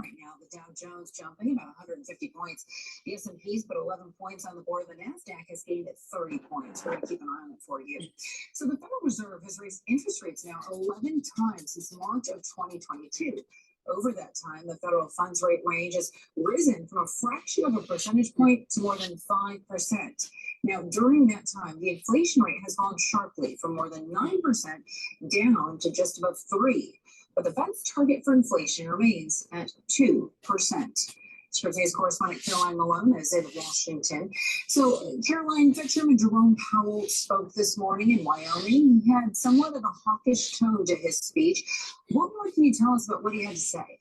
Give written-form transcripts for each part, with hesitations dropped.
right now. The Dow Jones jumping about 150 points. The S&P's put 11 points on the board. The NASDAQ has gained at 30 points. We're going to keep an eye on it for you. So the Federal Reserve has raised interest rates now 11 times since March of 2022. Over that time, the federal funds rate range has risen from a fraction of a percentage point to more than 5%. Now, during that time, the inflation rate has gone sharply from more than 9% down to just above 3%. But the Fed's target for inflation remains at 2%. Today's correspondent Caroline Malone is in Washington. So, Caroline, Fed Chairman Jerome Powell spoke this morning in Wyoming. He had somewhat of a hawkish tone to his speech. What more can you tell us about what he had to say?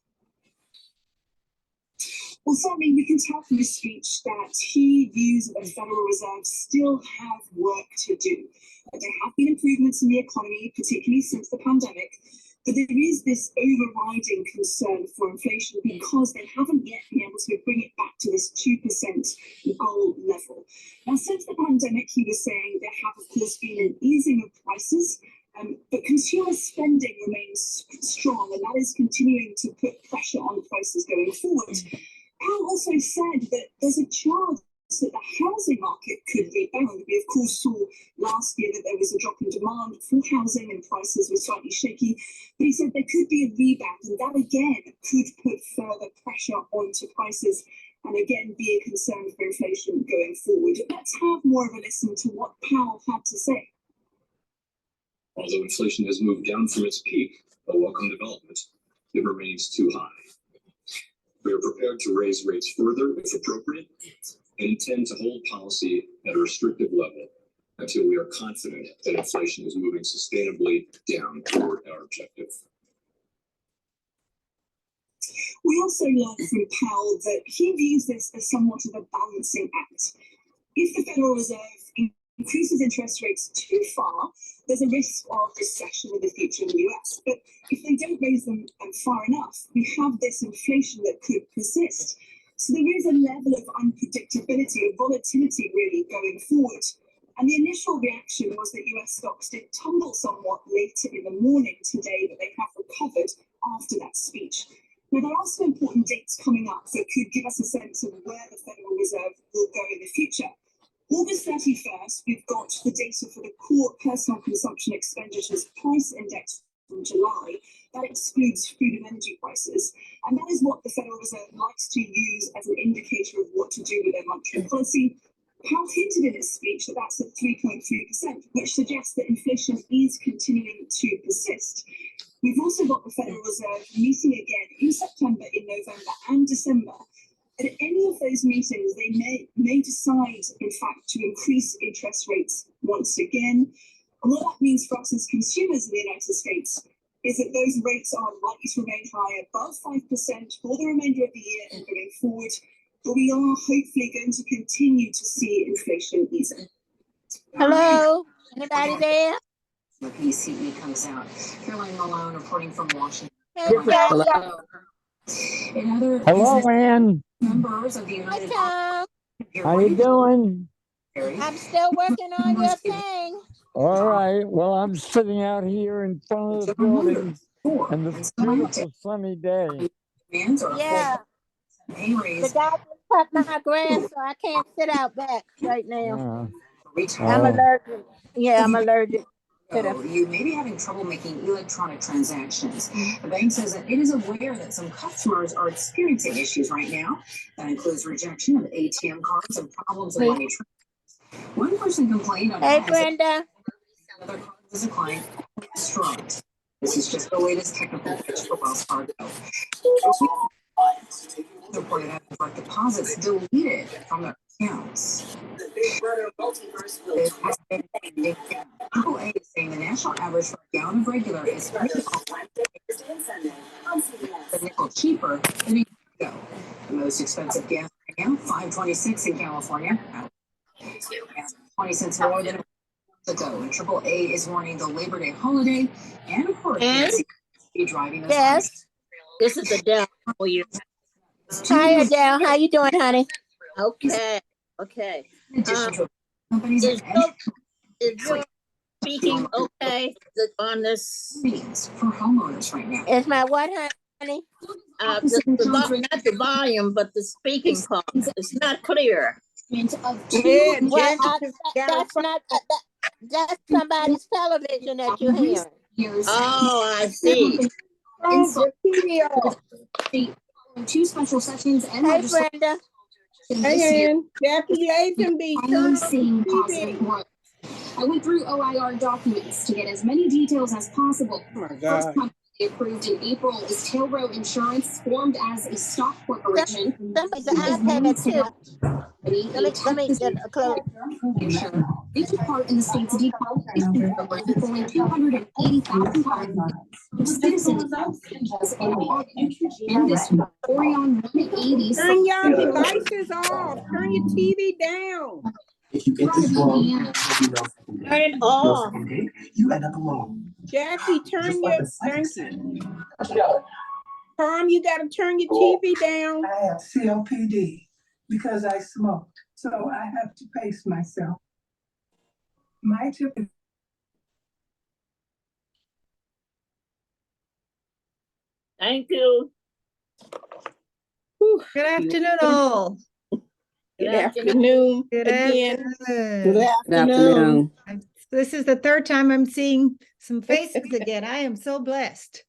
Well, certainly we can tell from his speech that he views that the Federal Reserve still have work to do. There have been improvements in the economy, particularly since the pandemic, but there is this overriding concern for inflation because they haven't yet been able to bring it back to this 2% goal level. Now, since the pandemic, he was saying there have, of course, been an easing of prices, but consumer spending remains strong, and that is continuing to put pressure on prices going forward. Powell also said that there's a chance that the housing market could rebound. We, of course, saw last year that there was a drop in demand for housing and prices were slightly shaky. But he said there could be a rebound, and that again could put further pressure onto prices and again be a concern for inflation going forward. Let's have more of a listen to what Powell had to say. Although inflation has moved down from its peak, a welcome development, it remains too high. We are prepared to raise rates further if appropriate and intend to hold policy at a restrictive level until we are confident that inflation is moving sustainably down toward our objective. We also learned from Powell that he views this as somewhat of a balancing act. If the Federal Reserve increases interest rates too far, there's a risk of recession in the future in the US. But if they don't raise them far enough, we have this inflation that could persist. So there is a level of unpredictability, of volatility really going forward. And the initial reaction was that US stocks did tumble somewhat later in the morning today, but they have recovered after that speech. Now, there are some important dates coming up that could give us a sense of where the Federal Reserve will go in the future. August 31st, we've got the data for the core personal consumption expenditures price index from July. That excludes food and energy prices. And that is what the Federal Reserve likes to use as an indicator of what to do with their monetary policy. Powell hinted in his speech that that's at 3.3%, which suggests that inflation is continuing to persist. We've also got the Federal Reserve meeting again in September, in November and December. At any of those meetings, they may decide, in fact, to increase interest rates once again. And what that means for us as consumers in the United States is that those rates are likely to remain high, above 5% for the remainder of the year and going forward. But we are hopefully going to continue to see inflation easing. Hello, anybody there? The PCE comes out. Caroline Malone reporting from Washington. Hello. Hello, Ann. Members of the United Tom. How you doing? I'm still working on your thing. All right. Well, I'm sitting out here in front of the building, and it's a beautiful sunny day. Yeah. The guy just cut my grass, so I can't sit out back right now. I'm allergic. Yeah, I'm allergic. You may be having trouble making electronic transactions. The bank says that it is aware that some customers are experiencing issues right now. That includes rejection of ATM cards and problems with money transfers. One person complained on Hey, Brenda. Another card was declined. Distraught. This is just the latest technical pitch for Wells Fargo. Reported having direct deposits deleted from their accounts. AAA is saying the national average for a gallon of regular is the nickel cheaper than a year ago. The most expensive gas right now, $5.26 in California. 20 cents more than a month ago. And AAA is warning the Labor Day holiday and hurricanes be driving those. Yes. This is Adele for you. Hi, Adele. How you doing, honey? Okay. Okay. In addition to companies Is your speaking okay on this? for homeowners right now. Is my what, honey? honey? Not the volume, but the speaking part. It's not clear. Of Yeah, two Well, Jessica's got a that's not that's somebody's television that you're hearing. years. Oh, I see. phone, the TV off. Two special sessions and Hey, legislation Brenda. this year. And Jackie Lazenby, turn Finally on seeing the positive TV. growth. I went through OIR documents to get as many details as possible. Oh my First God. company approved in April is Tailrow Insurance, formed as a stock corporation. Somebody's iPad too. Let me get a close. They took part in the state's decolonization program, pulling $280,000 from citizens in August. And this Orion 180 Turn your devices off. Turn your TV down. If you get this wrong, Turn it off. you end up alone. Jackie, turn Just your, like the thank psychic you. said. Tom, you gotta turn your TV down. I have COPD because I smoked, so I have to pace myself. My tip is Thank you. Good afternoon, all. Good afternoon Good again. afternoon. Afternoon. This is the third time I'm seeing some faces again. I am so blessed.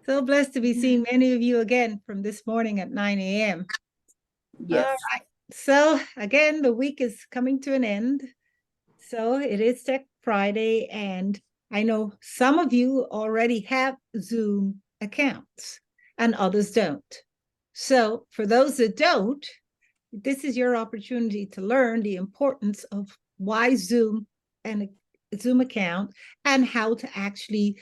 So blessed to be seeing many of you again from this morning at 9 a.m. Yes. All right. So again, the week is coming to an end. So it is Tech Friday, and I know some of you already have Zoom accounts and others don't. So for those that don't, this is your opportunity to learn the importance of why Zoom and a Zoom account and how to actually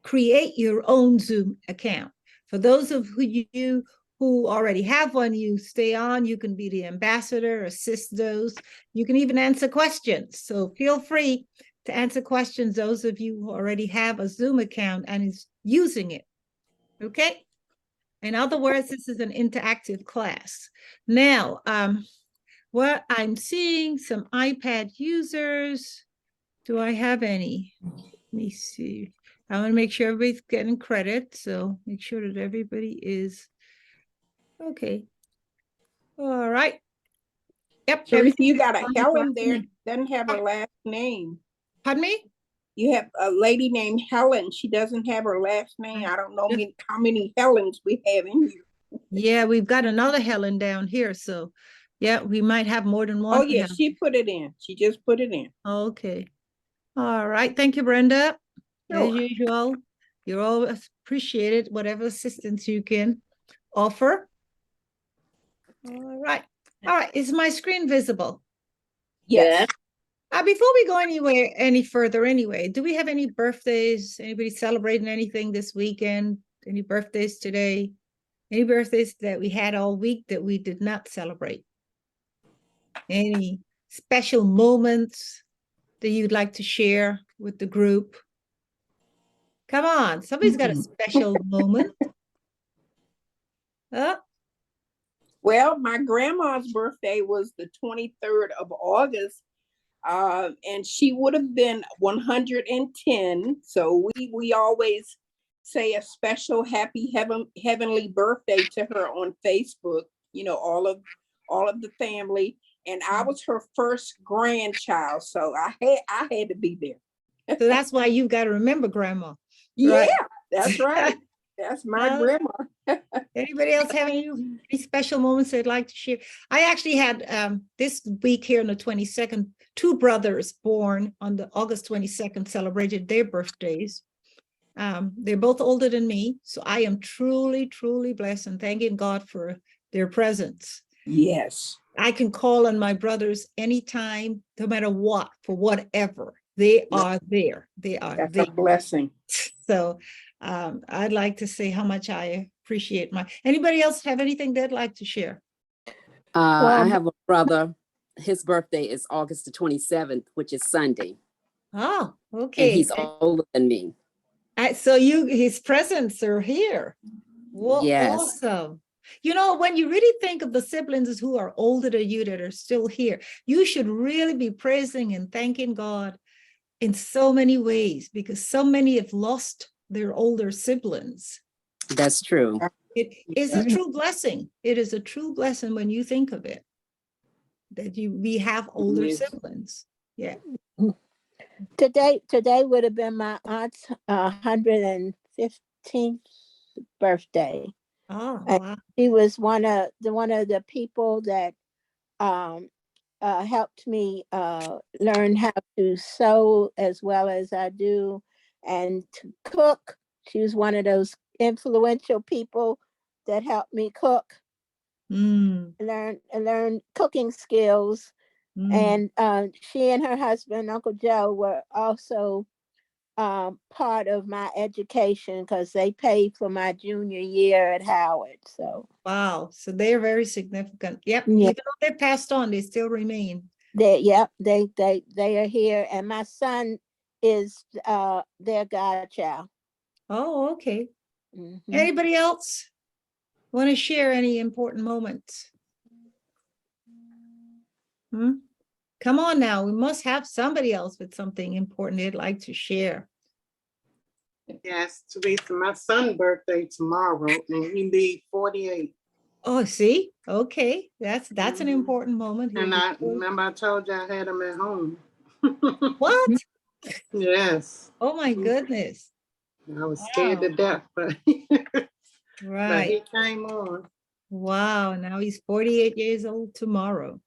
create your own Zoom account. For those of you who already have one, you stay on, you can be the ambassador, assist those. You can even answer questions. So feel free to answer questions, those of you who already have a Zoom account and is using it, okay? In other words, this is an interactive class. Now, what I'm seeing some iPad users. Do I have any? Let me see. I want to make sure everybody's getting credit. So make sure that everybody is okay. All right. Yep. Teresa, you got a everything- Helen there, doesn't have her last name. Pardon me? You have a lady named Helen. She doesn't have her last name. I don't know how many Helens we have in here. Yeah, we've got another Helen down here. So yeah, we might have more than one. Oh, yeah, Helen. she put it in. She just put it in. Okay. All right. Thank you, Brenda. As Sure. usual, you're always appreciated, whatever assistance you can offer. All right. All right. Is my screen visible? Yes. Before we go anywhere any further anyway, do we have any birthdays? Anybody celebrating anything this weekend? Any birthdays today? Any birthdays that we had all week that we did not celebrate? Any special moments that you'd like to share with the group? Come on, somebody's got a special moment. Well, my grandma's birthday was the 23rd of August, and she would have been 110. So we always say a special happy heavenly birthday to her on Facebook. You know, all of the family, and I was her first grandchild, so I had to be there. So that's why you've got to remember grandma. Yeah, Right. that's right. That's my grandma. Anybody else have any special moments they'd like to share? I actually had this week here on the 22nd, two brothers born on the August 22nd celebrated their birthdays. They're both older than me, so I am truly, truly blessed and thanking God for their presence. Yes. I can call on my brothers anytime, no matter what, for whatever. They are there. They are That's there. a blessing. So I'd like to say how much I appreciate anybody else have anything they'd like to share? I have a brother. His birthday is August the 27th, which is Sunday. Oh, okay. And he's older than me. So his presents are here. Well, Yes. awesome. You know, when you really think of the siblings who are older than you that are still here, you should really be praising and thanking God in so many ways, because so many have lost their older siblings. That's true. It is a true blessing. It is a true blessing when you think of it, that we have older siblings. Yeah. Today would have been my aunt's 115th birthday. Oh, And wow. she was one of the people that helped me learn how to sew as well as I do, and to cook. She was one of those influential people that helped me cook, learn cooking skills. And she and her husband, Uncle Joe, were also part of my education because they paid for my junior year at Howard. So wow, so they are very significant. Yep, yeah. even though they passed on, they still remain. They are here, and my son is their godchild. Oh, okay. Anybody else want to share any important moments? Come on now, we must have somebody else with something important they'd like to share. Yes, Teresa, my son's birthday tomorrow, and he'll be 48. Oh, see? Okay, that's an important moment. And I remember I told you I had him at home. What? Yes. Oh my goodness. I was scared to death, but right. But he came on. Wow, now he's 48 years old tomorrow.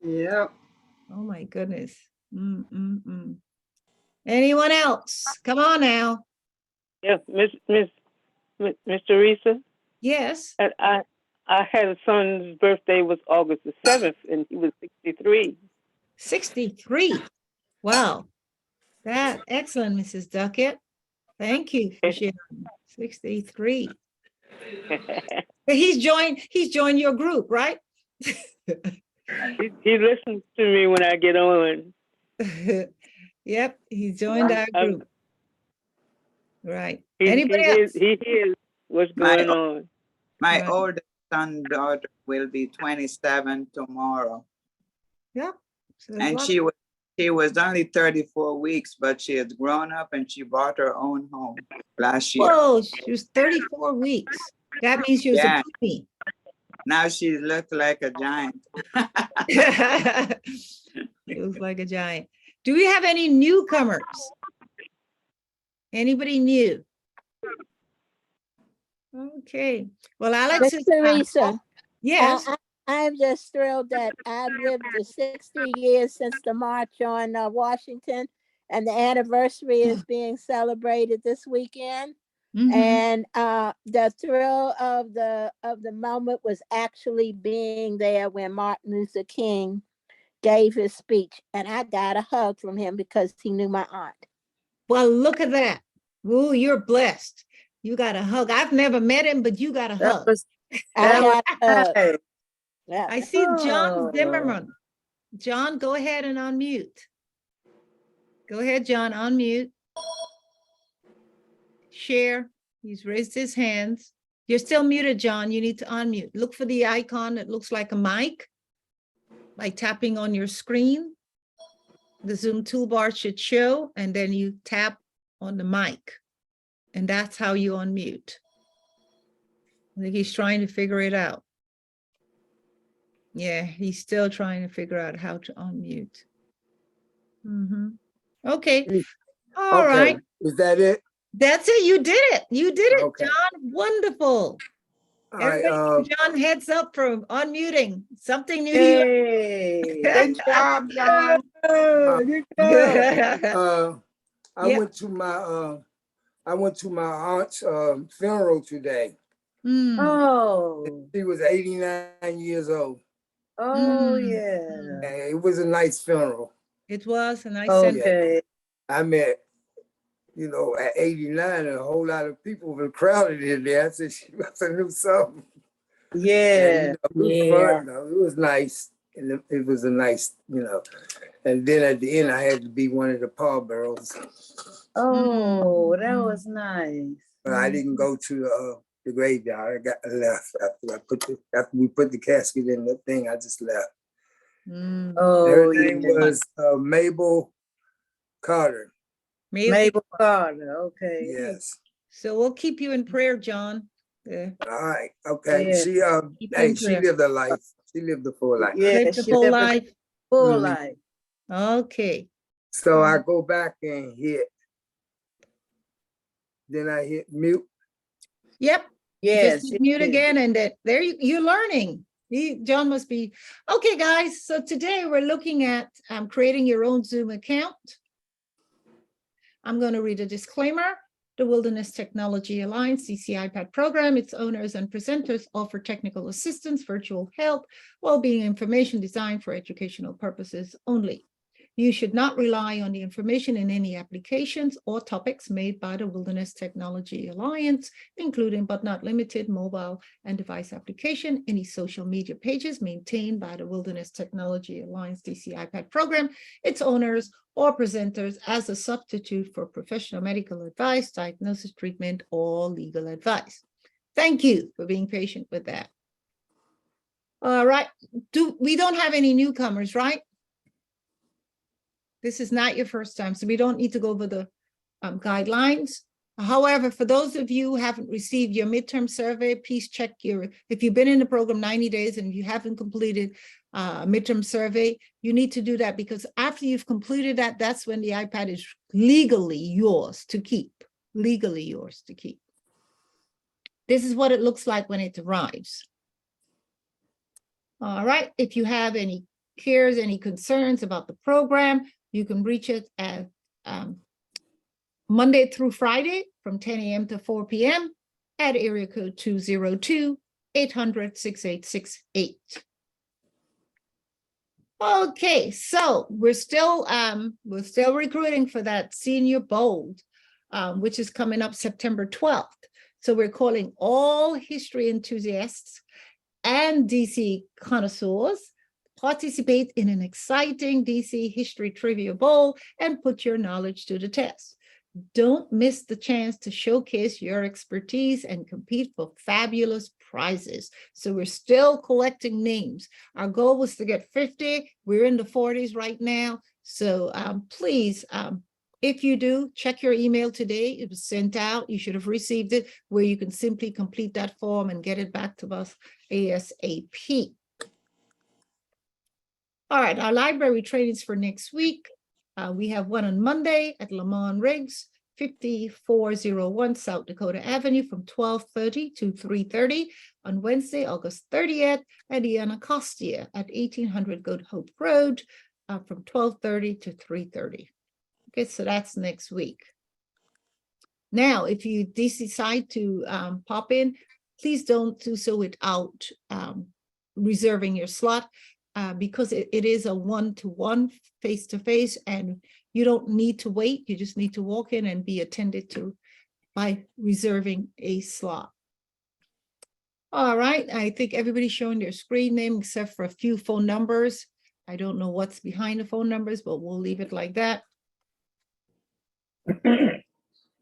Yep. Oh my goodness. Anyone else? Come on now. Yes, Miss Teresa. Yes. I had a son's birthday was August the 7th, and he was 63. 63. Wow. That excellent, Mrs. Duckett. Thank you for sharing. 63. He's joined your group, right? He listens to me when I get on. Yep, he joined our group. Right. Anybody else? He hears what's going on. My oldest son daughter will be 27 tomorrow. Yep. So and she was only 34 weeks, but she has grown up and she bought her own home last year. Oh, she was 34 weeks. That means she was a preemie. Now she looks like a giant. Looks like a giant. Do we have any newcomers? Anybody new? Okay. Well, Alex is Teresa. Yes. I'm just thrilled that I've lived the 60 years since the March on Washington, and the anniversary is being celebrated this weekend. And the thrill of the moment was actually being there when Martin Luther King gave his speech, and I got a hug from him because he knew my aunt. Well, look at that. Ooh, you're blessed. You got a hug. I've never met him, but you got a hug. Yeah. I see John Zimmerman. John, go ahead and unmute. Go ahead, John, unmute. Share. He's raised his hands. You're still muted, John. You need to unmute. Look for the icon that looks like a mic by tapping on your screen. The Zoom toolbar should show, and then you tap on the mic. And that's how you unmute. I think he's trying to figure it out. Yeah, he's still trying to figure out how to unmute. Okay. All right. Is that it? That's it. You did it. You did it, Okay. John. Wonderful. Everybody, John, heads up for unmuting. Something new here. Hey, good job, John. I went to my aunt's funeral today. Oh. She was 89 years old. Oh, yeah. And it was a nice funeral. It was, and I Okay. I met, at 89, a whole lot of people were crowded in there. I said, she must have knew something. Yeah. And, it was fun, though. It was nice. And it was a nice, And then at the end, I had to be one of the pallbearers. Oh, that was nice. But I didn't go to the graveyard. I got left after we put the casket in the thing. I just left. Oh, her name was Mabel Carter. Mabel Carter. Okay. Yes. So we'll keep you in prayer, John. Yeah. All right, okay. Yeah. She Keep hey, in she prayer. lived a life. She lived a full life. Yeah, Live the she full lived a life. full Mhm. life. Okay. So I go back and hit. Then I hit mute. Yep. Yes. Just hit mute again, and you're learning. John must be okay, guys. So today we're looking at creating your own Zoom account. I'm going to read a disclaimer. The Wilderness Technology Alliance DCIPAD program, its owners and presenters offer technical assistance, virtual help, well-being information designed for educational purposes only. You should not rely on the information in any applications or topics made by the Wilderness Technology Alliance, including but not limited mobile and device application, any social media pages maintained by the Wilderness Technology Alliance DCIPAD program, its owners or presenters as a substitute for professional medical advice, diagnosis, treatment, or legal advice. Thank you for being patient with that. All right, we don't have any newcomers, right? This is not your first time, so we don't need to go over the guidelines. However, for those of you who haven't received your midterm survey, please check if you've been in the program 90 days and you haven't completed a midterm survey, you need to do that, because after you've completed that, that's when the iPad is legally yours to keep, legally yours to keep. This is what it looks like when it arrives. All right, if you have any cares, any concerns about the program, you can reach it at Monday through Friday from 10 a.m. to 4 p.m. at area code 202-800-6868. Okay, so we're still recruiting for that Senior Bold, which is coming up September 12th. So we're calling all history enthusiasts and DC connoisseurs participate in an exciting DC History Trivia Bowl and put your knowledge to the test. Don't miss the chance to showcase your expertise and compete for fabulous prizes. So we're still collecting names. Our goal was to get 50. We're in the 40s right now. So please, if you do, check your email today. It was sent out. You should have received it, where you can simply complete that form and get it back to us ASAP. All right, our library trainings for next week. We have one on Monday at Lamont Riggs, 5401 South Dakota Avenue from 12:30 to 3:30. On Wednesday, August 30th, at the Anacostia at 1800 Good Hope Road from 12:30 to 3:30. Okay, so that's next week. Now, if you decide to pop in, please don't do so without reserving your slot. Because it is a one-to-one, face-to-face, and you don't need to wait. You just need to walk in and be attended to by reserving a slot. All right, I think everybody's showing their screen name except for a few phone numbers. I don't know what's behind the phone numbers, but we'll leave it like that.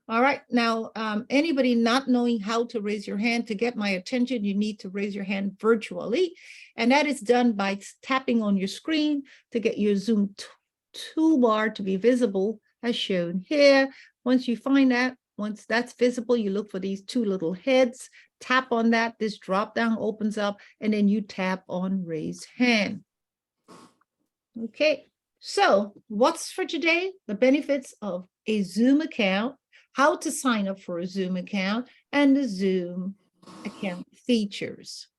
All right, now, anybody not knowing how to raise your hand to get my attention, you need to raise your hand virtually. And that is done by tapping on your screen to get your Zoom toolbar to be visible as shown here. Once you find that, once that's visible, you look for these two little heads, tap on that, this drop down opens up, and then you tap on raise hand. Okay, so what's for today? The benefits of a Zoom account, how to sign up for a Zoom account, and the Zoom account features.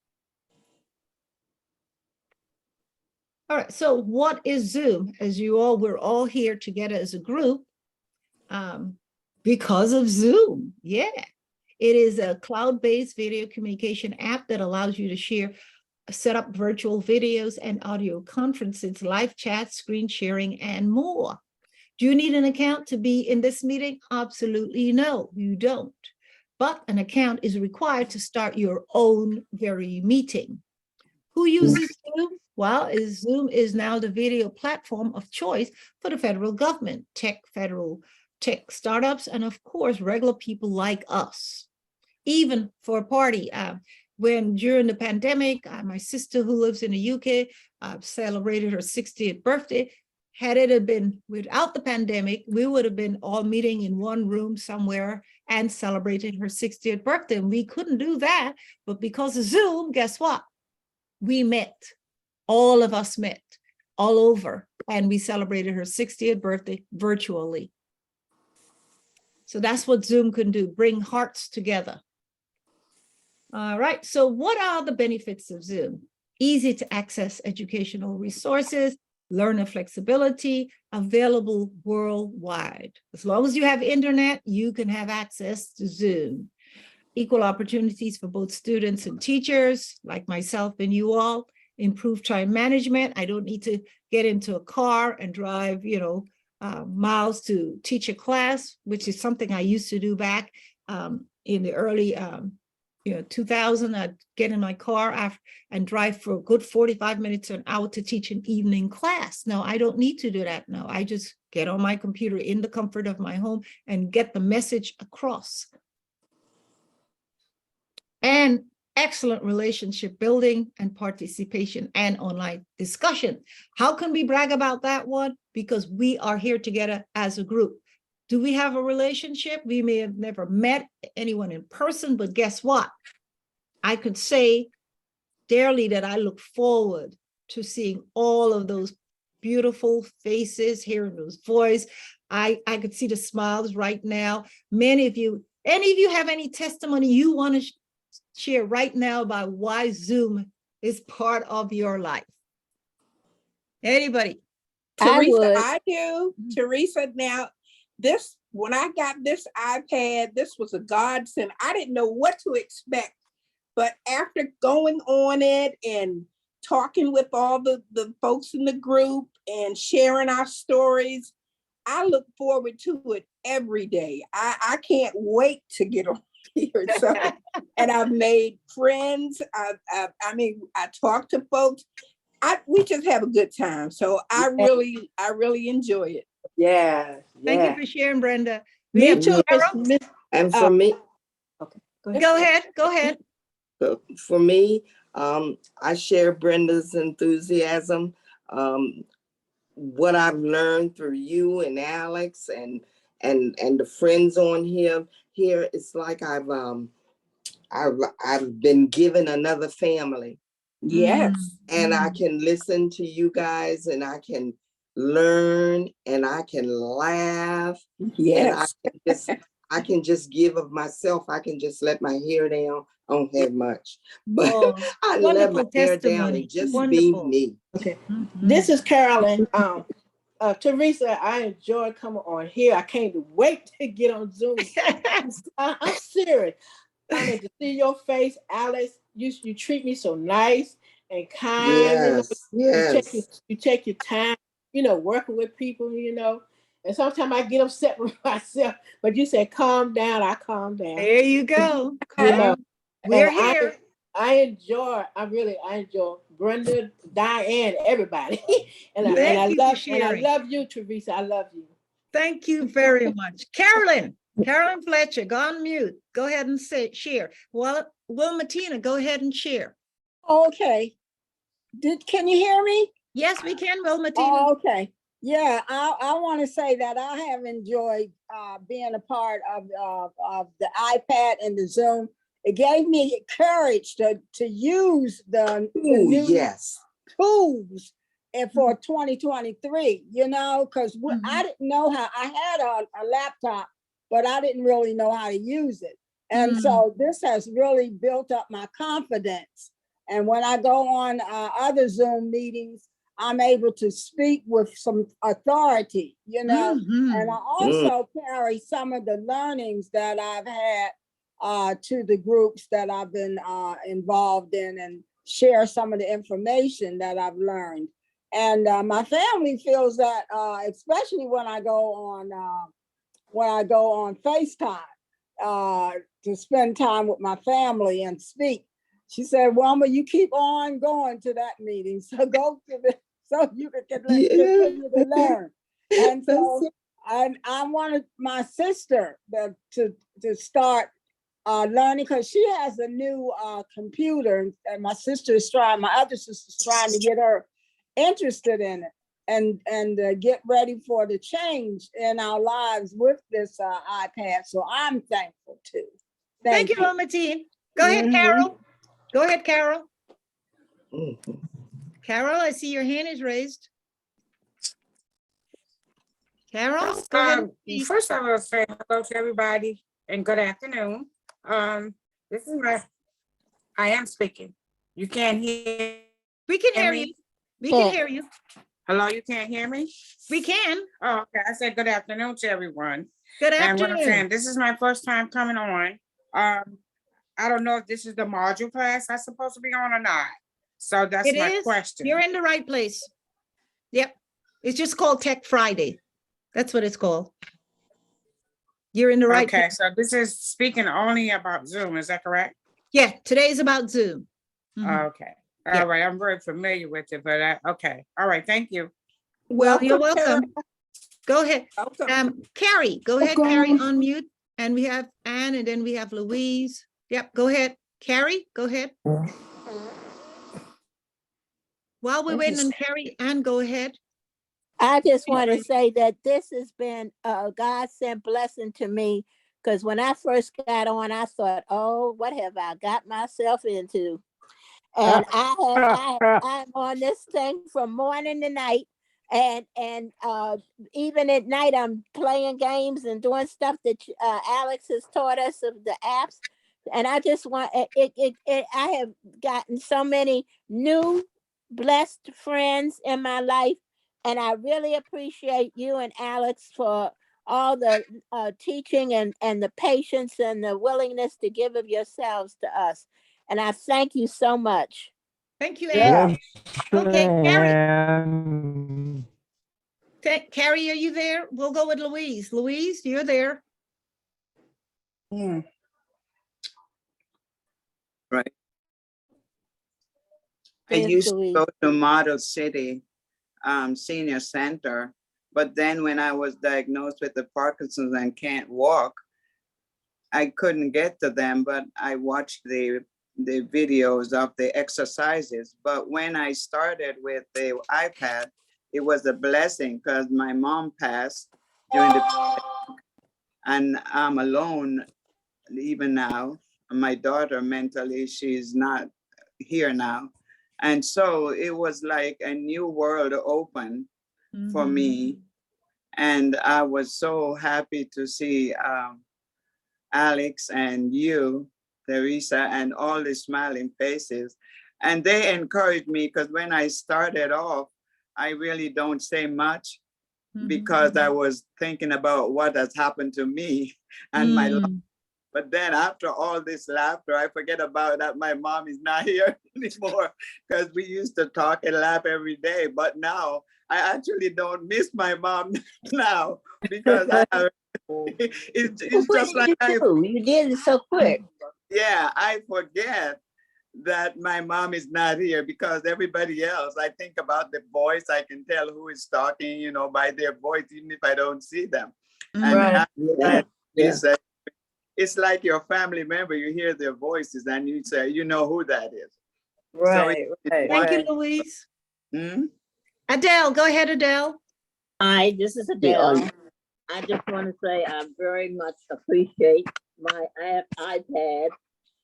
All right, so what is Zoom? As we're all here together as a group because of Zoom. Yeah, it is a cloud-based video communication app that allows you to set up virtual videos and audio conferences, live chat, screen sharing, and more. Do you need an account to be in this meeting? Absolutely no, you don't. But an account is required to start your own very meeting. Who uses Zoom? Well, Zoom is now the video platform of choice for the federal government, federal tech startups, and of course, regular people like us. Even for a party, when during the pandemic, my sister who lives in the UK celebrated her 60th birthday, had it had been without the pandemic, we would have been all meeting in one room somewhere and celebrating her 60th birthday. And we couldn't do that. But because of Zoom, guess what? We met. All of us met all over, and we celebrated her 60th birthday virtually. So that's what Zoom can do, bring hearts together. All right, so what are the benefits of Zoom? Easy to access educational resources, learner flexibility, available worldwide. As long as you have internet, you can have access to Zoom. Equal opportunities for both students and teachers, like myself and you all. Improved time management. I don't need to get into a car and drive, miles to teach a class, which is something I used to do back in the early 2000. I'd get in my car and drive for a good 45 minutes to an hour to teach an evening class. Now, I don't need to do that now. I just get on my computer in the comfort of my home and get the message across. And excellent relationship building and participation and online discussion. How can we brag about that one? Because we are here together as a group. Do we have a relationship? We may have never met anyone in person, but guess what? I could say dearly that I look forward to seeing all of those beautiful faces, hearing those voices. I could see the smiles right now. Many of you, any of you have any testimony you want to share right now about why Zoom is part of your life? Anybody? Teresa, I do. Teresa, now when I got this iPad, this was a godsend. I didn't know what to expect, but after going on it and talking with all the folks in the group and sharing our stories, I look forward to it every day. I can't wait to get on here. So, and I've made friends. I talk to folks. We just have a good time. So I really enjoy it. Yeah. Thank you for sharing, Brenda. Me too. And for me, okay, go ahead. For me, I share Brenda's enthusiasm. What I've learned through you and Alex and the friends on here, it's like I've been given another family. Yes. And I can listen to you guys and I can learn and I can laugh. Yes. And I can just give of myself. I can just let my hair down. I don't have much, but I let my hair down and just be me. Okay. This is Carolyn. Teresa, I enjoy coming on here. I can't wait to get on Zoom. I'm serious. I mean, to see your face, Alice. You treat me so nice and kind. Yes, You take your time, working with people, And sometimes I get upset with myself, but you said calm down. I calm down. There you go. We're here. I enjoy Brenda, Diane, everybody. and I love you, Teresa. I love you. Thank you very much. Carolyn Fletcher, go on mute. Go ahead and share. Well, Wilmatina, go ahead and share. Okay. Can you hear me? Yes, we can, Wilmatina. Oh, okay. Yeah, I want to say that I have enjoyed being a part of the iPad and the Zoom. It gave me courage to use the new tools for 2023, because I didn't know how. I had a laptop, but I didn't really know how to use it. And so this has really built up my confidence. And when I go on other Zoom meetings, I'm able to speak with some authority, and I also carry some of the learnings that I've had to the groups that I've been involved in and share some of the information that I've learned. And my family feels that, especially when I go on FaceTime to spend time with my family and speak. She said, Wilma, you keep on going to that meeting. So go to so you can continue to learn. And so I wanted my sister to start learning, because she has a new computer, and my other sister's trying to get her interested in it. get ready for the change in our lives with this iPad. So I'm thankful too. Thank you, Martine. Go ahead, Mhm. Carol. Go ahead, Carol. Mhm. Carol, I see your hand is raised. Carol, go ahead. please. First, I will say hello to everybody and good afternoon. This is I am speaking. You can't hear. We can hear me? you. We can hear you. Hello, you can't hear me? We can. Oh, okay. I said good afternoon to everyone. Good And what I'm saying, afternoon. this is my first time coming on. I don't know if this is the module class I'm supposed to be on or not. So that's It my is. question. You're in the right place. Yep. It's just called Tech Friday. That's what it's called. You're in the right Okay, place. so this is speaking only about Zoom, is that correct? Yeah, today is about Zoom. Mhm. Okay, Yeah. all right, I'm very familiar with it, but okay, all right, thank you. Well, you're Welcome, welcome. Go ahead. Welcome. Carrie, go ahead, Carrie, unmute. And we have Anne and then we have Louise. Yep, go ahead. Carrie, go ahead. While we're waiting on Carrie, Anne, go ahead. I just want to say that this has been a God-sent blessing to me, because when I first got on, I thought, oh, what have I got myself into? And I'm on this thing from morning to night. And even at night, I'm playing games and doing stuff that Alex has taught us of the apps. And I just want I have gotten so many new blessed friends in my life. And I really appreciate you and Alex for all the teaching and the patience and the willingness to give of yourselves to us. And I thank you so much. Thank you, Anne. Okay, Carrie. And Carrie, are you there? We'll go with Louise. Louise, you're there. Right. I Yes, used to Louise. go to Model City Senior Center, but then when I was diagnosed with the Parkinson's and can't walk, I couldn't get to them, but I watched the videos of the exercises. But when I started with the iPad, it was a blessing because my mom passed during the, and I'm alone even now. My daughter mentally, she's not here now. And so it was like a new world open for me. And I was so happy to see Alex and you, Teresa, and all the smiling faces. And they encouraged me because when I started off, I really don't say much because I was thinking about what has happened to me and my life. But then after all this laughter, I forget about that my mom is not here anymore because we used to talk and laugh every day. But now I actually don't miss my mom now because I have, it's just like you did it so quick. Yeah, I forget that my mom is not here because everybody else, I think about the voice, I can tell who is talking, you know, by their voice, even if I don't see them. And it's like your family member, you hear their voices and you say, you know who that is. Right, Thank you, Louise. Adele, go ahead, Adele. Hi, this is Adele. I just want to say I very much appreciate my iPad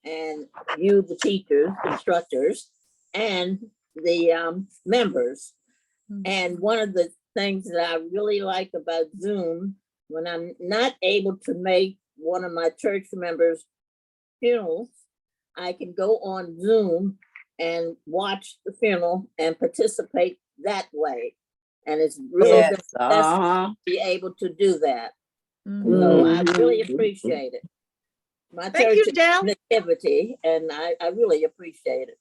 and you, the teachers, instructors, and the members. And one of the things that I really like about Zoom, when I'm not able to make one of my church members' funerals, I can go on Zoom and watch the funeral and participate that way. And it's really the best to be able to do that. So I really appreciate it. My Thank church you, Adele. is Nativity, and I really appreciate it.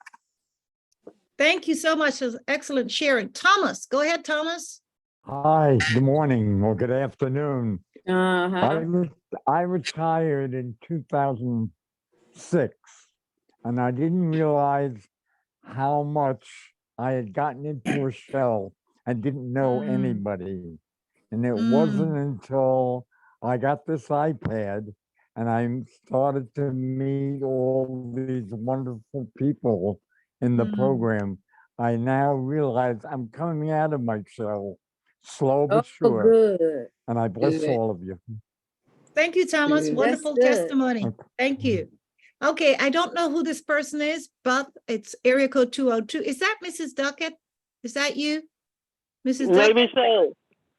Thank you so much. It was excellent sharing. Thomas, go ahead, Thomas. hi, good morning or good afternoon. I retired in 2006, and I didn't realize how much I had gotten into a shell and didn't know anybody. And it wasn't until I got this iPad and I started to meet all these wonderful people in the program I now realize I'm coming out of my shell, slow Oh, but sure. good. And I bless Good. all of you. Thank you, Thomas. That's Wonderful good. testimony. Thank you. Okay, I don't know who this person is, but it's area code 202. Is that Mrs. Duckett? Is that you? Mrs. Duckett? Maybe so.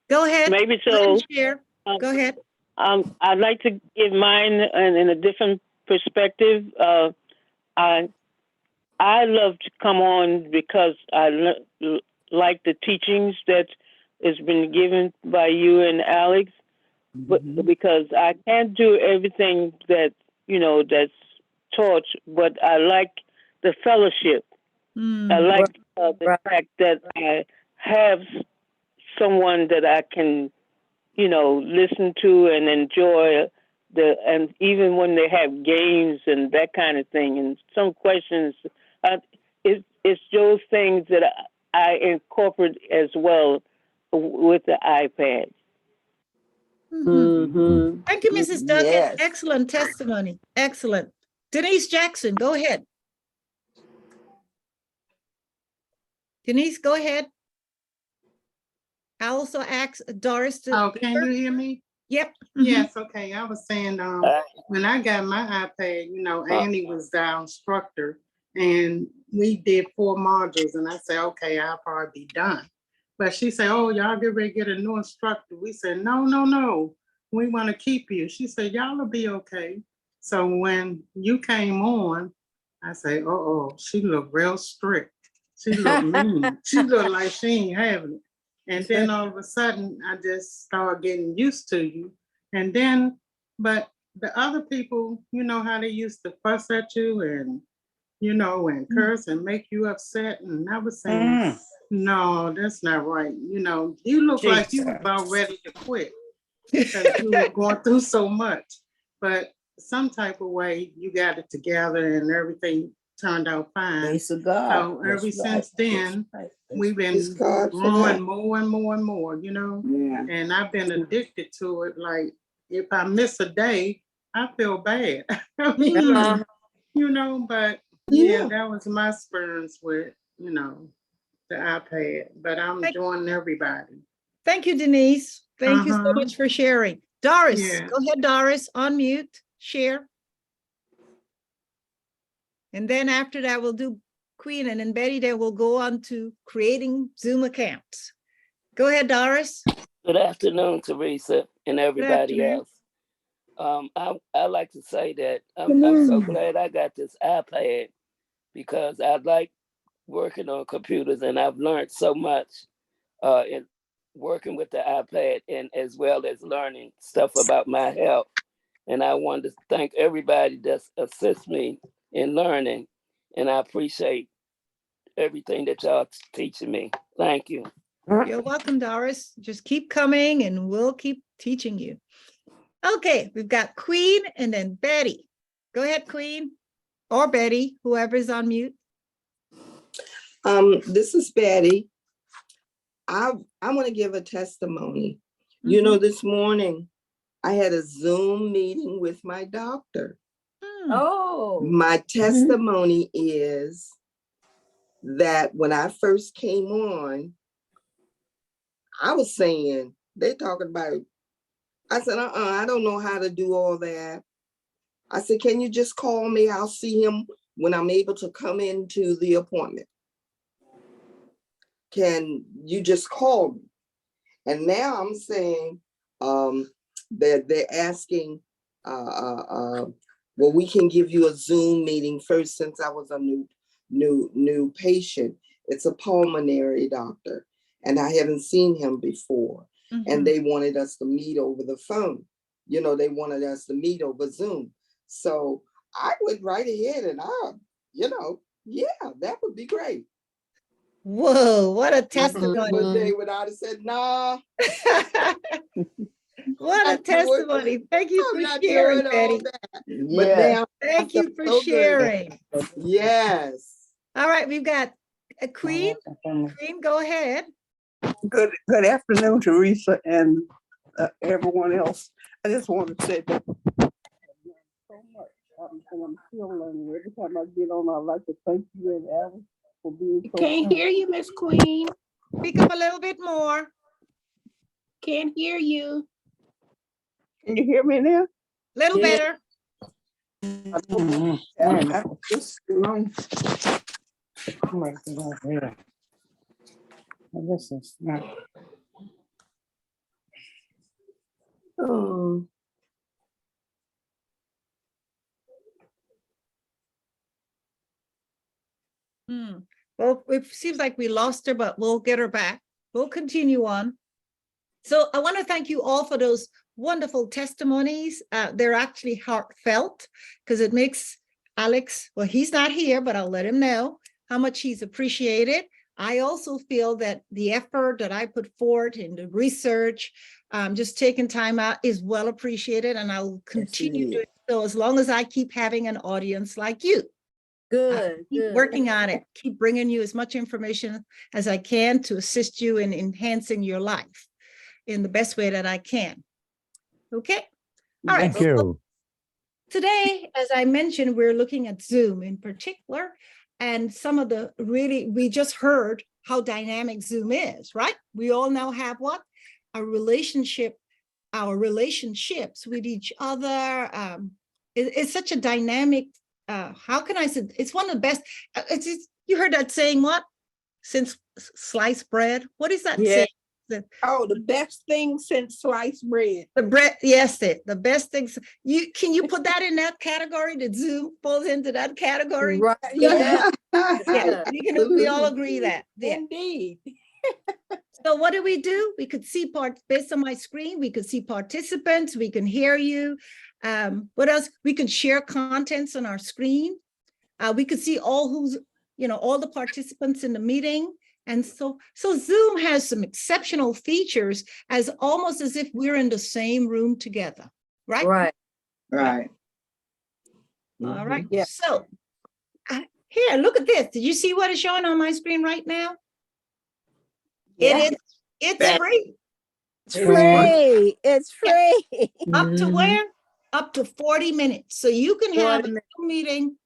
Go ahead. Maybe Let so. me share. Go ahead. I'd like to give mine in a different perspective. I love to come on because I like the teachings that has been given by you and Alex, but because I can't do everything that, that's taught, but I like the fellowship. I like the fact that I have someone that I can, listen to and enjoy and even when they have games and that kind of thing and some questions, it's those things that I incorporate as well with the iPad. Thank you, Mrs. Duckett. Yes. Excellent testimony. Excellent. Denise Jackson, go ahead. Denise, go ahead. I also asked Doris to. Oh, can you hear me? Yep. Yes, okay. I was saying, when I got my iPad, Annie was our instructor and we did 4 modules and I said, okay, I'll probably be done. But she said, oh, y'all get ready to get a new instructor. We said, no. We want to keep you. She said, y'all will be okay. So when you came on, I said, she looked real strict. She looked mean. She looked like she ain't having it. And then all of a sudden, I just started getting used to you. And then, but the other people, how they used to fuss at you and, and curse and make you upset. And I was saying, no, that's not right. You look like you were about ready to quit because you were going through so much. But some type of way, you got it together and everything turned out fine. Praise God. So ever since then, we've been growing more and more and more, Yeah. And I've been addicted to it. Like if I miss a day, I feel bad. But yeah, that was my experience with, the iPad. But I'm joining everybody. Thank you, Denise. Thank you so much for sharing. Doris, Yeah. go ahead, Doris, unmute, share. And then after that, we'll do Queen and then Betty, then we'll go on to creating Zoom accounts. Go ahead, Doris. Good afternoon, Teresa and everybody afternoon. else. I like to say that I'm so glad I got this iPad because I like working on computers and I've learned so much in working with the iPad and as well as learning stuff about my health. And I want to thank everybody that assists me in learning. And I appreciate everything that y'all teaching me. Thank you. You're welcome, Doris. Just keep coming and we'll keep teaching you. Okay, we've got Queen and then Betty. Go ahead, Queen or Betty, whoever's on mute. This is Betty. I want to give a testimony. This morning I had a Zoom meeting with my doctor. Oh. My testimony is that when I first came on, I was saying, they talking about it. I said, I don't know how to do all that. I said, can you just call me? I'll see him when I'm able to come into the appointment. Can you just call me? And now I'm saying that they're asking, well, we can give you a Zoom meeting first since I was a new patient. It's a pulmonary doctor and I haven't seen him before. And they wanted us to meet over the phone. They wanted us to meet over Zoom. So I went right ahead and that would be great. Whoa, what a testimony. They would have said, nah. What a testimony. Thank you for sharing, Betty. But now, thank you for sharing. Yes. All right, we've got a Queen. Queen, go ahead. Good afternoon, Teresa, and everyone else. I just want to say that so much, and I'm still learning. Every time I get on, I like to thank you and Alex Can't hear you, Miss Queen. Speak up a little bit more. Can't hear you. Can you hear me now? Little better. Just long. This is not. Oh. Well, it seems like we lost her, but we'll get her back. We'll continue on. So I want to thank you all for those wonderful testimonies. They're actually heartfelt because it makes Alex, well, he's not here, but I'll let him know how much he's appreciated. I also feel that the effort that I put forth in the research, just taking time out is well appreciated, and I'll continue doing so as long as I keep having an audience like you. Good. Keep working on it. Keep bringing you as much information as I can to assist you in enhancing your life in the best way that I can. Okay. All right. Thank you. Today, as I mentioned, we're looking at Zoom in particular, and some of the we just heard how dynamic Zoom is, right? We all now have what? Our relationships with each other. It's such a dynamic, how can I say, it's one of the best. You heard that saying, what? Since sliced bread? What is that saying? The best thing since sliced bread. The bread, yes, the best things. Can you put that in that category? That Zoom falls into that category? Right. Yeah. We all agree that. Yeah. Indeed. So what do? We could see based on my screen, we could see participants, we can hear you. What else? We can share contents on our screen. We could see all the participants in the meeting. And so Zoom has some exceptional features almost as if we're in the same room together, right? Right. All right. Yeah. So here, look at this. Did you see what is showing on my screen right now? Yeah. It's free. It's free. It's free. Up to where? Up to 40 minutes. So you can have a meeting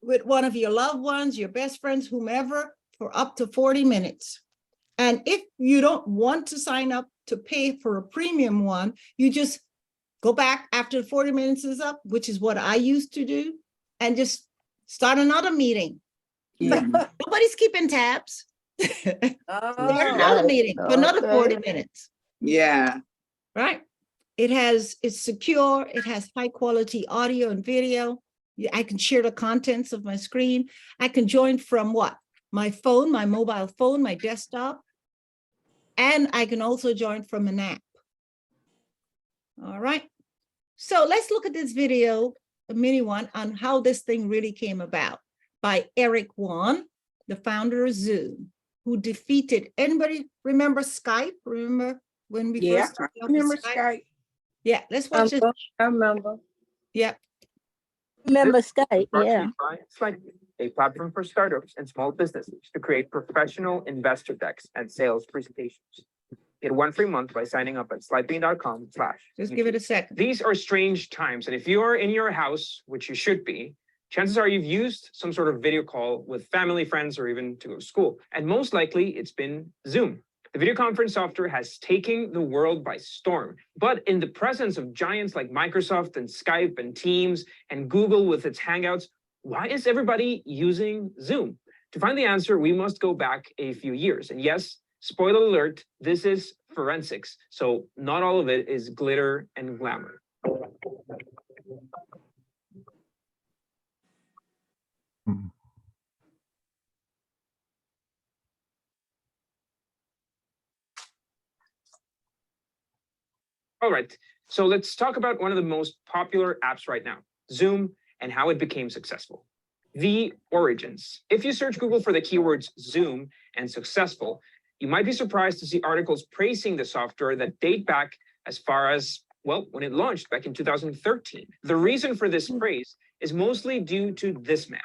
with one of your loved ones, your best friends, whomever, for up to 40 minutes. And if you don't want to sign up to pay for a premium one, you just go back after 40 minutes is up, which is what I used to do, and just start another meeting. Nobody's keeping tabs. Start another meeting for another 40 minutes. Yeah. Right. It's secure. It has high quality audio and video. I can share the contents of my screen. I can join from what? My phone, my mobile phone, my desktop. And I can also join from an app. All right. So let's look at this video, a mini one, on how this thing really came about by Eric Yuan, the founder of Zoom, who defeated, anybody remember Skype? Remember when we first remember Skype? Yeah, let's watch this. I remember. Yeah. Remember Skype, yeah. Slightly, a platform for startups and small businesses to create professional investor decks and sales presentations. Get 1 free month by signing up at slidebean.com/. Just give it a second. These are strange times, and if you are in your house, which you should be, chances are you've used some sort of video call with family, friends, or even to go to school. And most likely it's been Zoom. The video conference software has taken the world by storm. But in the presence of giants like Microsoft and Skype and Teams and Google with its Hangouts, why is everybody using Zoom? To find the answer, we must go back a few years. And yes, spoiler alert, this is forensics. So not all of it is glitter and glamour. All right, so let's talk about one of the most popular apps right now, Zoom, and how it became successful. The origins. If you search Google for the keywords Zoom and successful, you might be surprised to see articles praising the software that date back as far as, well, when it launched back in 2013. The reason for this praise is mostly due to this man.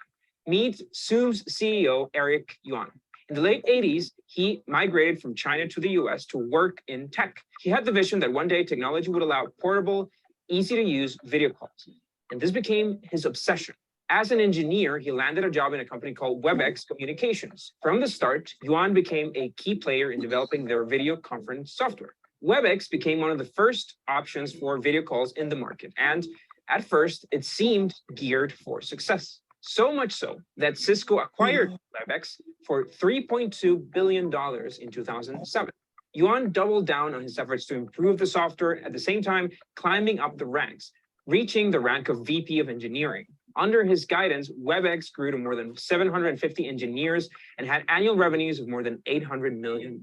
Meet Zoom's CEO, Eric Yuan. In the late 80s, he migrated from China to the US to work in tech. He had the vision that one day technology would allow portable, easy to use video calls. And this became his obsession. As an engineer, he landed a job in a company called WebEx Communications. From the start, Yuan became a key player in developing their video conference software. WebEx became one of the first options for video calls in the market, and at first, it seemed geared for success. So much so that Cisco acquired WebEx for $3.2 billion in 2007. Yuan doubled down on his efforts to improve the software, at the same time climbing up the ranks, reaching the rank of VP of Engineering. Under his guidance, WebEx grew to more than 750 engineers and had annual revenues of more than $800 million.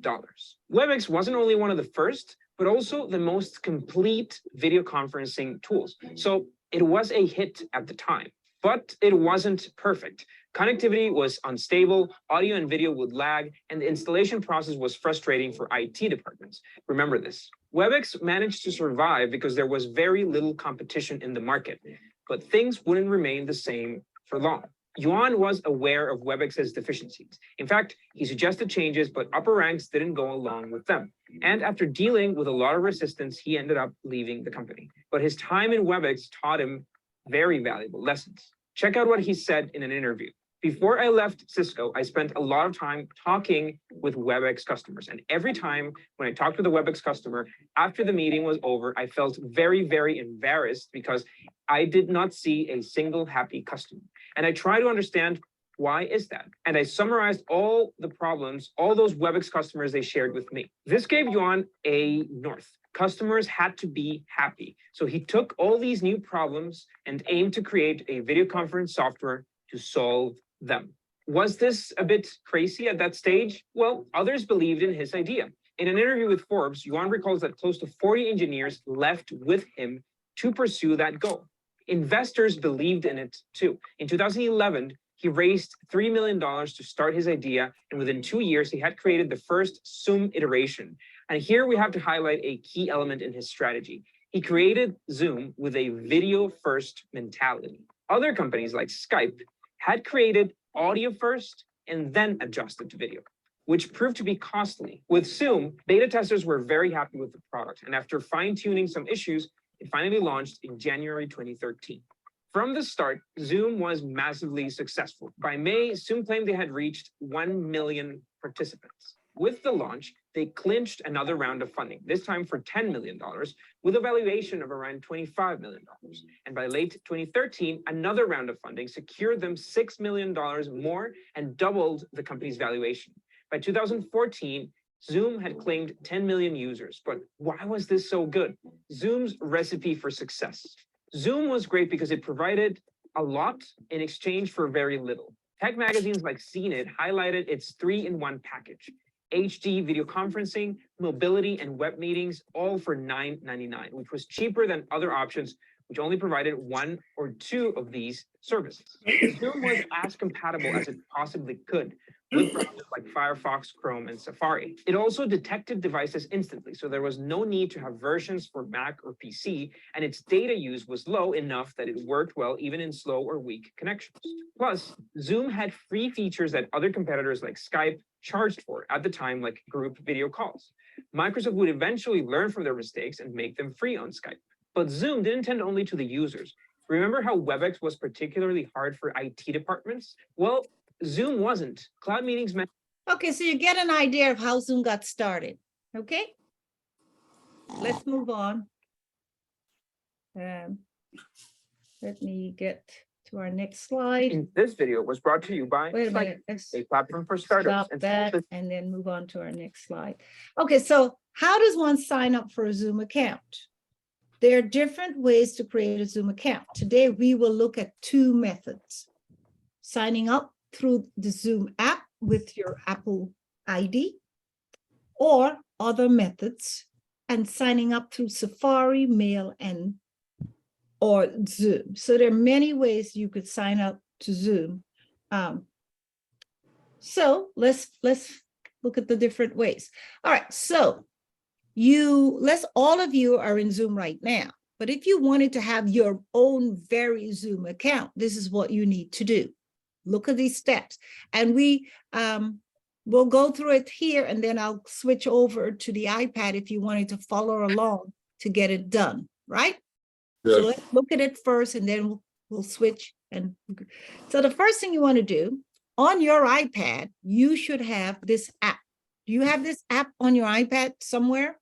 WebEx wasn't only one of the first, but also the most complete video conferencing tools. So it was a hit at the time, but it wasn't perfect. Connectivity was unstable, audio and video would lag, and the installation process was frustrating for IT departments. Remember this. WebEx managed to survive because there was very little competition in the market, but things wouldn't remain the same for long. Yuan was aware of WebEx's deficiencies. In fact, he suggested changes, but upper ranks didn't go along with them. And after dealing with a lot of resistance, he ended up leaving the company. But his time in WebEx taught him very valuable lessons. Check out what he said in an interview. Before I left Cisco, I spent a lot of time talking with WebEx customers. And every time when I talked with a WebEx customer, after the meeting was over, I felt very, very embarrassed because I did not see a single happy customer. And I try to understand, why is that? And I summarized all the problems, all those WebEx customers they shared with me. This gave Yuan a north. Customers had to be happy. So he took all these new problems and aimed to create a video conference software to solve them. Was this a bit crazy at that stage? Well, others believed in his idea. In an interview with Forbes, Yuan recalls that close to 40 engineers left with him to pursue that goal. Investors believed in it too. In 2011, he raised $3 million to start his idea, and within 2 years, he had created the first Zoom iteration. And here we have to highlight a key element in his strategy. He created Zoom with a video-first mentality. Other companies like Skype had created audio first and then adjusted to video, which proved to be costly. With Zoom, beta testers were very happy with the product, and after fine-tuning some issues, it finally launched in January 2013. From the start, Zoom was massively successful. By May, Zoom claimed they had reached 1 million participants. With the launch, they clinched another round of funding, this time for $10 million, with a valuation of around $25 million. And by late 2013, another round of funding secured them $6 million more and doubled the company's valuation. By 2014, Zoom had claimed 10 million users. But why was this so good? Zoom's recipe for success. Zoom was great because it provided a lot in exchange for very little. Tech magazines like CNET highlighted its 3-in-1 package: HD video conferencing, mobility, and web meetings, all for $9.99, which was cheaper than other options, which only provided 1 or 2 of these services. Zoom was as compatible as it possibly could with browsers like Firefox, Chrome, and Safari. It also detected devices instantly, so there was no need to have versions for Mac or PC, and its data use was low enough that it worked well even in slow or weak connections. Plus, Zoom had free features that other competitors like Skype charged for at the time, like group video calls. Microsoft would eventually learn from their mistakes and make them free on Skype. But Zoom didn't tend only to the users. Remember how WebEx was particularly hard for IT departments? Well, Zoom wasn't. Cloud meetings meant... Okay, so you get an idea of how Zoom got started, okay? Let's move on. Let me get to our next slide. This video was brought to you by Wait a Skype, minute, let's a platform for startups. stop that and then move on to our next slide. Okay, so how does one sign up for a Zoom account? There are different ways to create a Zoom account. Today, we will look at 2 methods: signing up through the Zoom app with your Apple ID, or other methods, and signing up through Safari, Mail, or Zoom. So there are many ways you could sign up to Zoom. So let's look at the different ways. All right, so all of you are in Zoom right now, but if you wanted to have your own very Zoom account, this is what you need to do. Look at these steps, and we'll go through it here, and then I'll switch over to the iPad if you wanted to follow along to get it done, right? Yes. So let's look at it first, and then we'll switch And so the first thing you want to do on your iPad, you should have this app. Do you have this app on your iPad somewhere?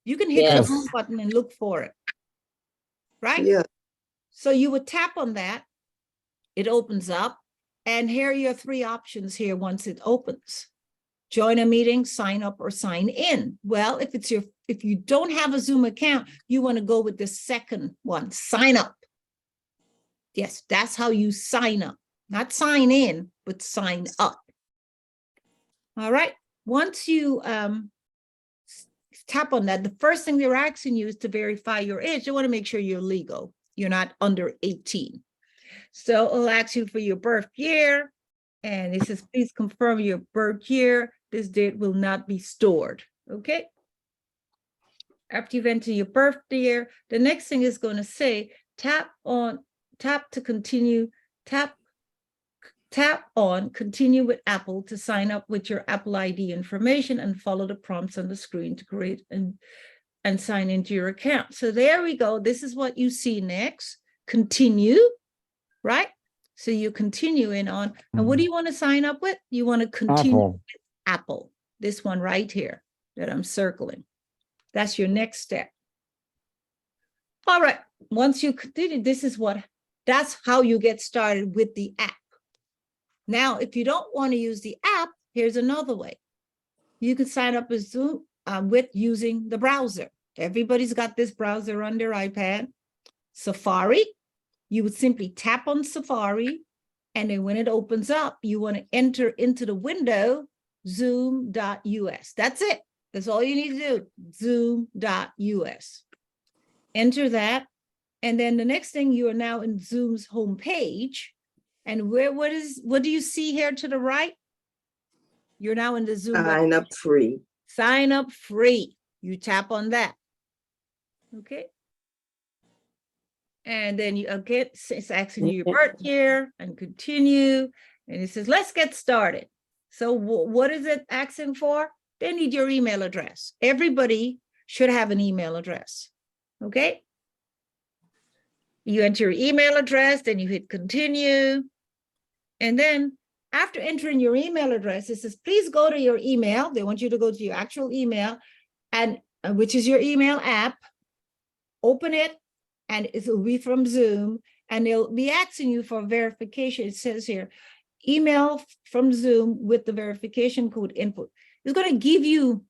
You can hit the Yes. home button and look for it, right? Yeah. So you would tap on that, it opens up, and here are your three options here once it opens. Join a meeting, sign up, or sign in. Well, if you don't have a Zoom account, you want to go with the second one, sign up. Yes, that's how you sign up. Not sign in, but sign up. All right. Once you tap on that, the first thing they're asking you is to verify your age. They want to make sure you're legal. You're not under 18. So it'll ask you for your birth year. And it says, please confirm your birth year. This date will not be stored. Okay. After you've entered your birth year, the next thing is going to say, tap to continue, tap on continue with Apple to sign up with your Apple ID information and follow the prompts on the screen to create and sign into your account. So there we go. This is what you see next. Continue, right? So you continue in on, and what do you want to sign up with? You want to continue with Apple, this one right here that I'm circling. That's your next step. All right, once you continue, that's how you get started with the app. Now, if you don't want to use the app, here's another way. You can sign up with Zoom with using the browser. Everybody's got this browser on their iPad. Safari, you would simply tap on Safari, and then when it opens up, you want to enter into the window zoom.us. That's it. That's all you need to do, zoom.us. Enter that, and then the next thing, you are now in Zoom's homepage. And what do you see here to the right? You're now in the Zoom. Sign up free. Sign up free. You tap on that. Okay. And then you again, it's asking you your birth year and continue. And it says, let's get started. So what is it asking for? They need your email address. Everybody should have an email address. Okay. You enter your email address, then you hit continue. And then after entering your email address, it says, please go to your email. They want you to go to your actual email, and which is your email app. Open it, and it will be from Zoom, and they'll be asking you for verification. It says here, email from Zoom with the verification code input. It's going to give you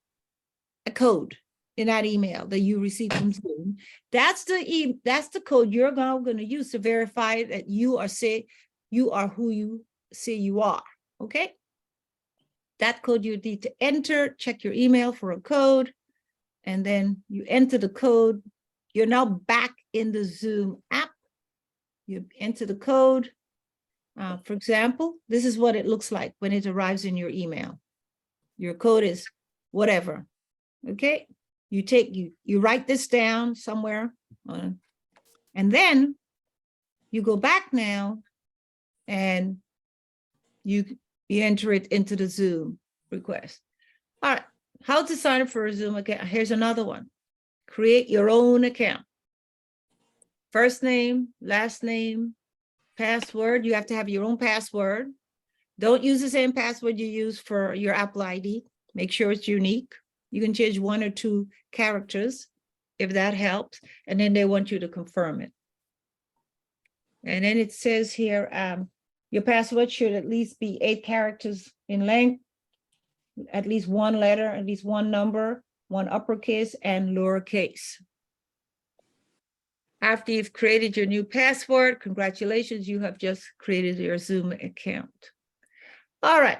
a code in that email that you receive from Zoom. That's the code you're now going to use to verify that you are who you say you are. Okay. That code you need to enter, check your email for a code, and then you enter the code. You're now back in the Zoom app. You enter the code. For example, this is what it looks like when it arrives in your email. Your code is whatever. Okay. You write this down somewhere, and then you go back now and you enter it into the Zoom request. All right, how to sign up for a Zoom account? Here's another one. Create your own account. First name, last name, password. You have to have your own password. Don't use the same password you use for your Apple ID. Make sure it's unique. You can change 1 or 2 characters if that helps. And then they want you to confirm it. And then it says here, your password should at least be 8 characters in length, at least 1 letter, at least 1 number, 1 uppercase and lowercase. After you've created your new password, congratulations, you have just created your Zoom account. All right,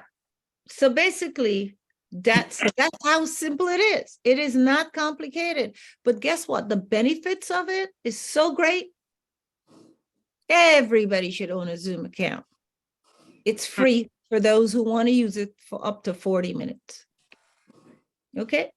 so basically, that's how simple it is. It is not complicated, but guess what? The benefits of it is so great. Everybody should own a Zoom account. It's free for those who want to use it for up to 40 minutes. Okay.